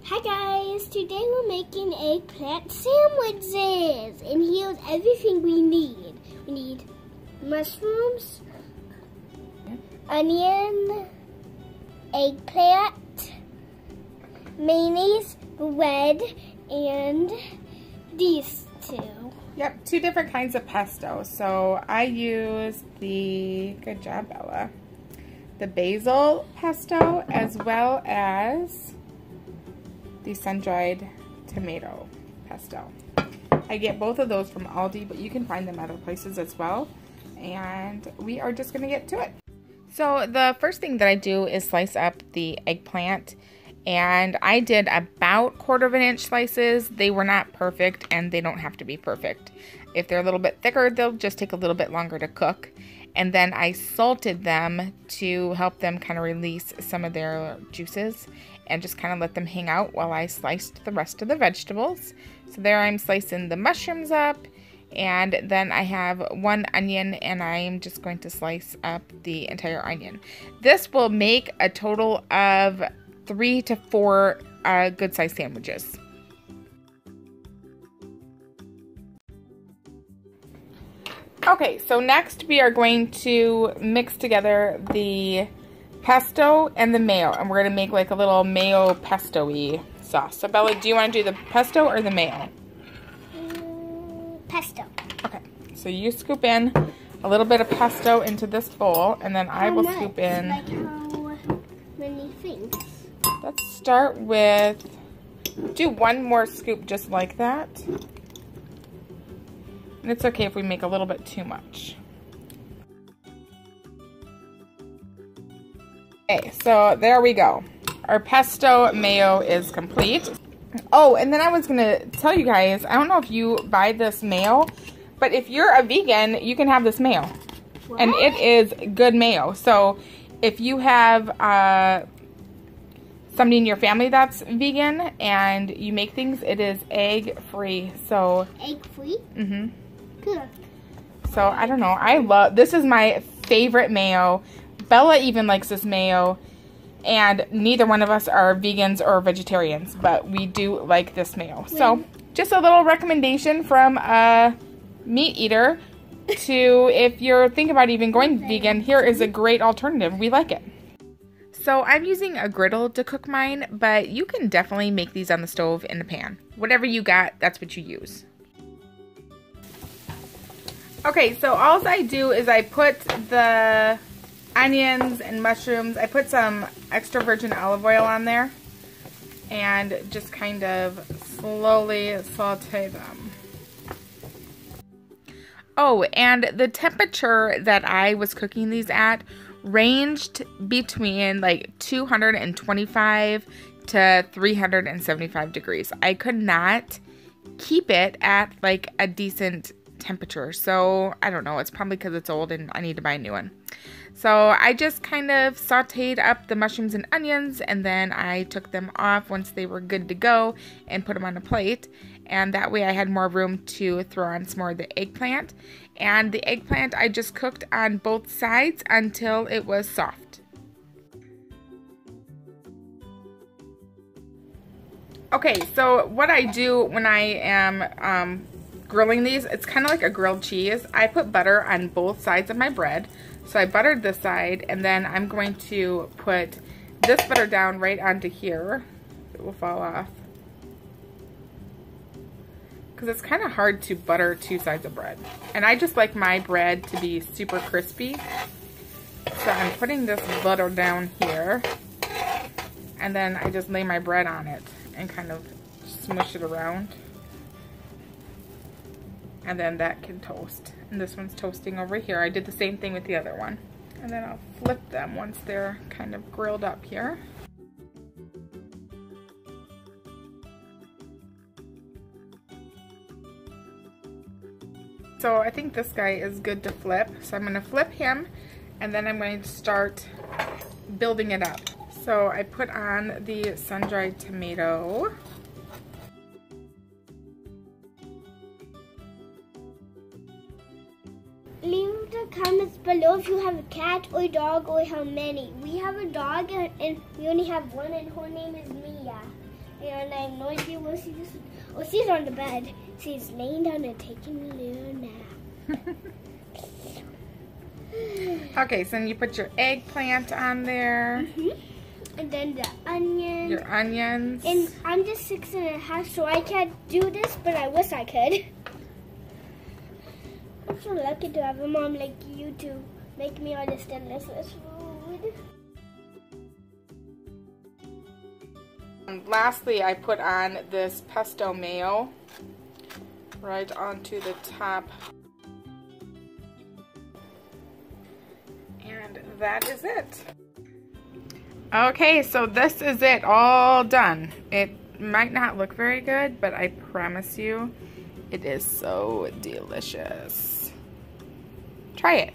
Hi guys, today we're making eggplant sandwiches, and here's everything we need. We need mushrooms, onion, eggplant, mayonnaise, bread, and these two. Yep, two different kinds of pesto. So I use good job Bella, the basil pesto as well as the sun-dried tomato pesto. I get both of those from Aldi, but you can find them other places as well. And we are just gonna get to it. So the first thing that I do is slice up the eggplant, and I did about 1/4 inch slices. They were not perfect, and they don't have to be perfect. If they're a little bit thicker, they'll just take a little bit longer to cook. And then I salted them to help them kind of release some of their juices and just kind of let them hang out while I sliced the rest of the vegetables. So there I'm slicing the mushrooms up, and then I have 1 onion, and I'm just going to slice up the entire onion. This will make a total of 3 to 4 good sized sandwiches. Okay, so next we are going to mix together the pesto and the mayo, and we're going to make like a little mayo pesto-y sauce. So Bella, do you want to do the pesto or the mayo? Pesto. Okay, so you scoop in a little bit of pesto into this bowl, and then I will scoop in. Like how many things? Let's start with, do 1 more scoop just like that. And it's okay if we make a little bit too much. Okay, so there we go. Our pesto mayo is complete. Oh, and then I was gonna tell you guys, I don't know if you buy this mayo, but if you're a vegan, you can have this mayo. What? And it is good mayo. So if you have somebody in your family that's vegan and you make things, it is egg-free. So egg-free? Mm-hmm. Good. So I don't know. This is my favorite mayo. Bella even likes this mayo, and neither one of us are vegans or vegetarians, but we do like this mayo. So just a little recommendation from a meat eater to if you're thinking about even going vegan, here is a great alternative. We like it. So I'm using a griddle to cook mine, but you can definitely make these on the stove in the pan. Whatever you got, that's what you use. Okay, so all I do is I put the onions and mushrooms, I put some extra virgin olive oil on there and just kind of slowly saute them. Oh, and the temperature that I was cooking these at ranged between like 225 to 375 degrees. I could not keep it at like a decent temperature. So I don't know, it's probably because it's old and I need to buy a new one. So I just kind of sauteed up the mushrooms and onions, and then I took them off once they were good to go and put them on a plate. And that way I had more room to throw on some more of the eggplant. And the eggplant I just cooked on both sides until it was soft. Okay, so what I do when I am grilling these, it's kind of like a grilled cheese. I put butter on both sides of my bread. So I buttered this side, and then I'm going to put this butter down right onto here. It will fall off. Because it's kind of hard to butter 2 sides of bread. And I just like my bread to be super crispy. So I'm putting this butter down here. And then I just lay my bread on it and kind of smush it around. And then that can toast. And this one's toasting over here. I did the same thing with the other one. And then I'll flip them once they're kind of grilled up here. So I think this guy is good to flip. So I'm going to flip him, and then I'm going to start building it up. So I put on the sun-dried tomato. Leave the comments below if you have a cat or a dog or how many. We have a dog and we only have one, and her name is Mia. And I have no idea where she is. Oh, she's on the bed. She's laying down and taking a little nap. Okay, so then you put your eggplant on there. And then the onions. Your onions. And I'm just 6.5, so I can't do this, but I wish I could. I'm so lucky to have a mom like you to make me all this delicious food. And lastly, I put on this pesto mayo right onto the top. And that is it. Okay, so this is it, all done. It might not look very good, but I promise you, it is so delicious. Try it.